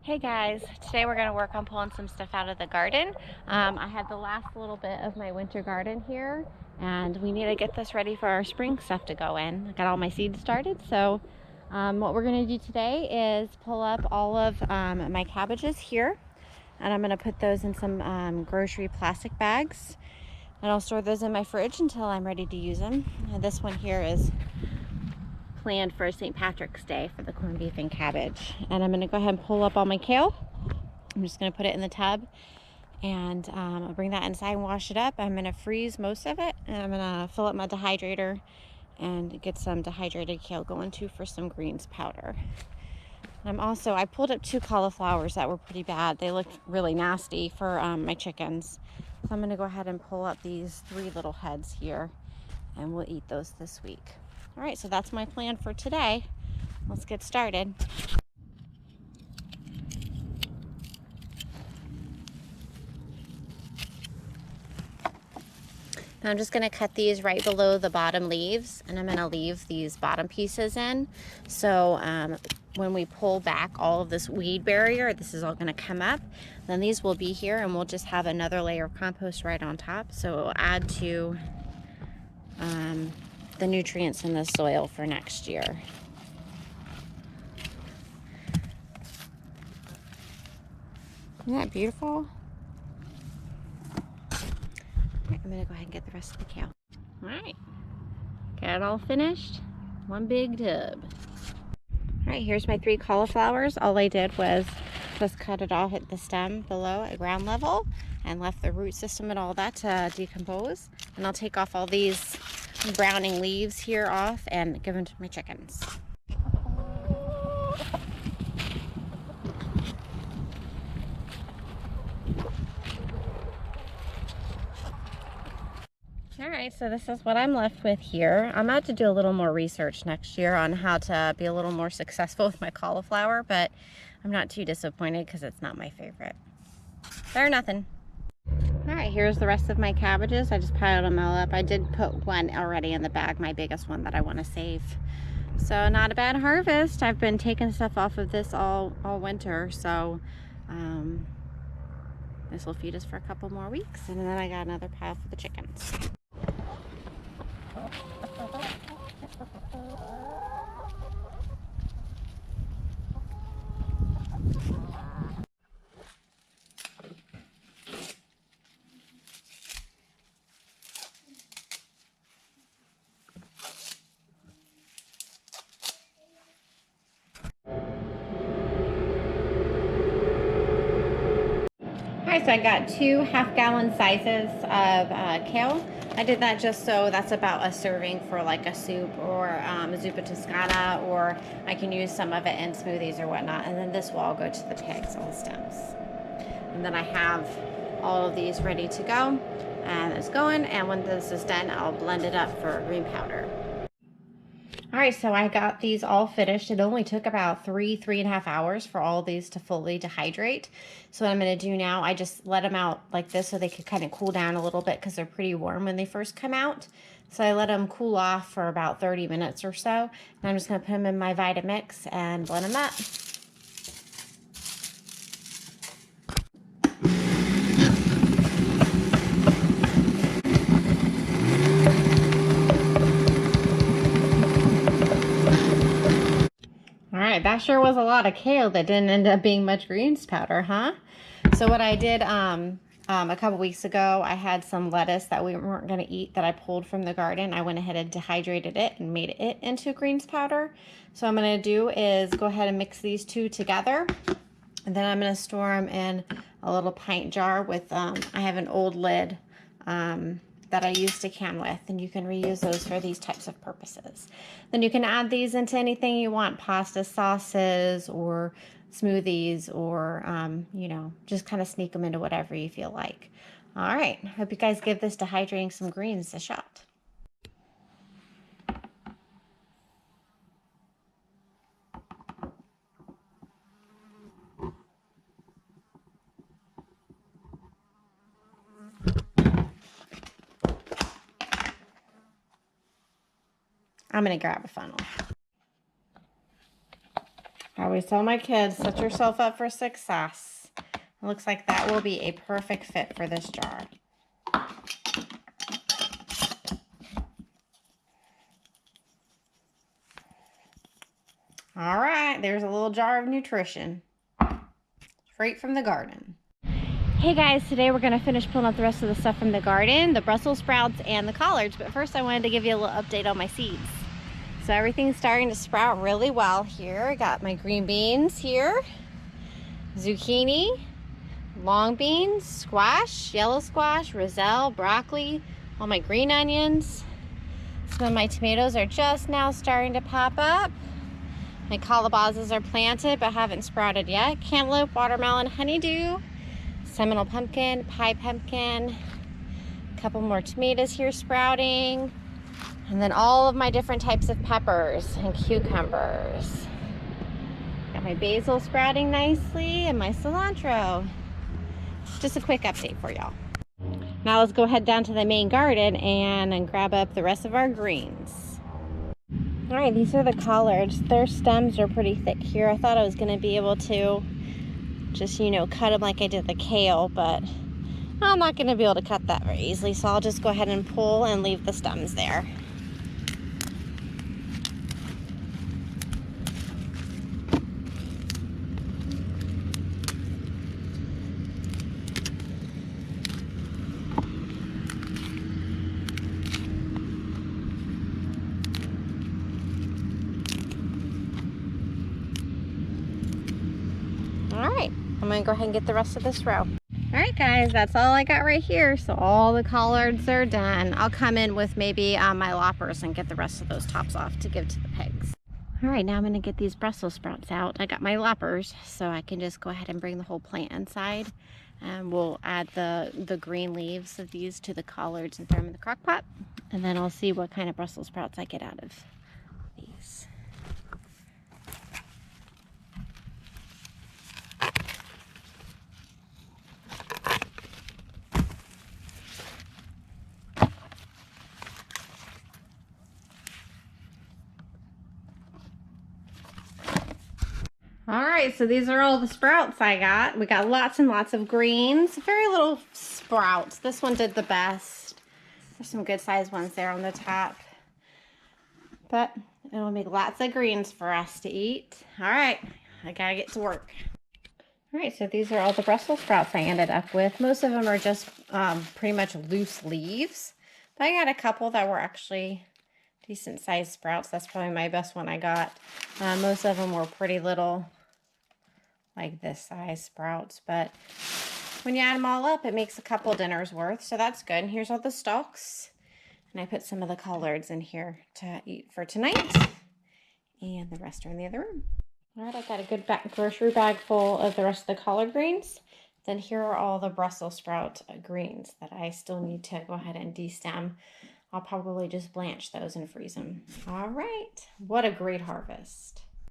Hey guys, today we're going to work on pulling some stuff out of the garden. I had the last little bit of my winter garden here and we need to get this ready for our spring stuff to go in. I got all my seeds started, so what we're going to do today is pull up all of my cabbages here, and I'm going to put those in some grocery plastic bags, and I'll store those in my fridge until I'm ready to use them. And this one here is planned for St. Patrick's Day for the corned beef and cabbage. And I'm going to go ahead and pull up all my kale. I'm just going to put it in the tub, and I'll bring that inside and wash it up. I'm going to freeze most of it, and I'm going to fill up my dehydrator and get some dehydrated kale going too for some greens powder. I pulled up 2 cauliflowers that were pretty bad. They looked really nasty for my chickens. So I'm going to go ahead and pull up these 3 little heads here, and we'll eat those this week. All right, so that's my plan for today. Let's get started. Now I'm just going to cut these right below the bottom leaves, and I'm going to leave these bottom pieces in. So when we pull back all of this weed barrier, this is all going to come up. Then these will be here, and we'll just have another layer of compost right on top. So it will add to the nutrients in the soil for next year. Isn't that beautiful? Right, I'm gonna go ahead and get the rest of the kale. All right, got it all finished. One big tub. All right, here's my 3 cauliflowers. All I did was just cut it off at the stem below at ground level and left the root system and all that to decompose. And I'll take off all these browning leaves here off and give them to my chickens. All right, so this is what I'm left with here. I'm about to do a little more research next year on how to be a little more successful with my cauliflower, but I'm not too disappointed because it's not my favorite. They're nothing. All right, here's the rest of my cabbages. I just piled them all up. I did put one already in the bag, my biggest one that I want to save. So not a bad harvest. I've been taking stuff off of this all winter, so this will feed us for a couple more weeks, and then I got another pile for the chickens. Alright, so I got 2 half-gallon sizes of kale. I did that just so that's about a serving for like a soup or a zuppa toscana, or I can use some of it in smoothies or whatnot. And then this will all go to the pigs, all the stems. And then I have all of these ready to go, and it's going. And when this is done, I'll blend it up for green powder. All right, so I got these all finished. It only took about 3.5 hours for all of these to fully dehydrate. So what I'm going to do now, I just let them out like this so they could kind of cool down a little bit because they're pretty warm when they first come out. So I let them cool off for about 30 minutes or so. And I'm just going to put them in my Vitamix and blend them up. Alright, that sure was a lot of kale that didn't end up being much greens powder, huh? So what I did a couple weeks ago, I had some lettuce that we weren't going to eat that I pulled from the garden. I went ahead and dehydrated it and made it into greens powder. So what I'm going to do is go ahead and mix these 2 together. And then I'm going to store them in a little pint jar with, I have an old lid that I used to can with, and you can reuse those for these types of purposes. Then you can add these into anything you want, pasta sauces or smoothies, or you know, just kind of sneak them into whatever you feel like. All right, hope you guys give this dehydrating some greens a shot. I'm gonna grab a funnel. always tell my kids, set yourself up for success. It looks like that will be a perfect fit for this jar. All right, there's a little jar of nutrition. Straight from the garden. Hey guys, today we're gonna finish pulling up the rest of the stuff from the garden, the Brussels sprouts and the collards, but first I wanted to give you a little update on my seeds. So everything's starting to sprout really well here. I got my green beans here, zucchini, long beans, squash, yellow squash, roselle, broccoli, all my green onions. Some of my tomatoes are just now starting to pop up. My calabazas are planted but haven't sprouted yet. Cantaloupe, watermelon, honeydew, Seminole pumpkin, pie pumpkin, a couple more tomatoes here sprouting, and then all of my different types of peppers and cucumbers. Got my basil sprouting nicely and my cilantro. Just a quick update for y'all. Now let's go head down to the main garden and grab up the rest of our greens. All right, these are the collards. Their stems are pretty thick here. I thought I was gonna be able to just, you know, cut them like I did the kale, but I'm not going to be able to cut that very easily, so I'll just go ahead and pull and leave the stems there. All right, I'm going to go ahead and get the rest of this row. All right, guys, that's all I got right here. So all the collards are done. I'll come in with maybe my loppers and get the rest of those tops off to give to the pigs. All right, now I'm going to get these Brussels sprouts out. I got my loppers, so I can just go ahead and bring the whole plant inside. And we'll add the green leaves of these to the collards and throw them in the crock pot. And then I'll see what kind of Brussels sprouts I get out of these. All right, so these are all the sprouts I got. We got lots and lots of greens, very little sprouts. This one did the best. There's some good sized ones there on the top. But it'll make lots of greens for us to eat. All right, I gotta get to work. All right, so these are all the Brussels sprouts I ended up with. Most of them are just pretty much loose leaves. But I got a couple that were actually decent sized sprouts. That's probably my best one I got. Most of them were pretty little, like this size sprouts, but when you add them all up, it makes a couple dinners worth, so that's good. And here's all the stalks, and I put some of the collards in here to eat for tonight, and the rest are in the other room. All right, I got a good grocery bag full of the rest of the collard greens. Then here are all the Brussels sprout greens that I still need to go ahead and destem. I'll probably just blanch those and freeze them. All right, what a great harvest.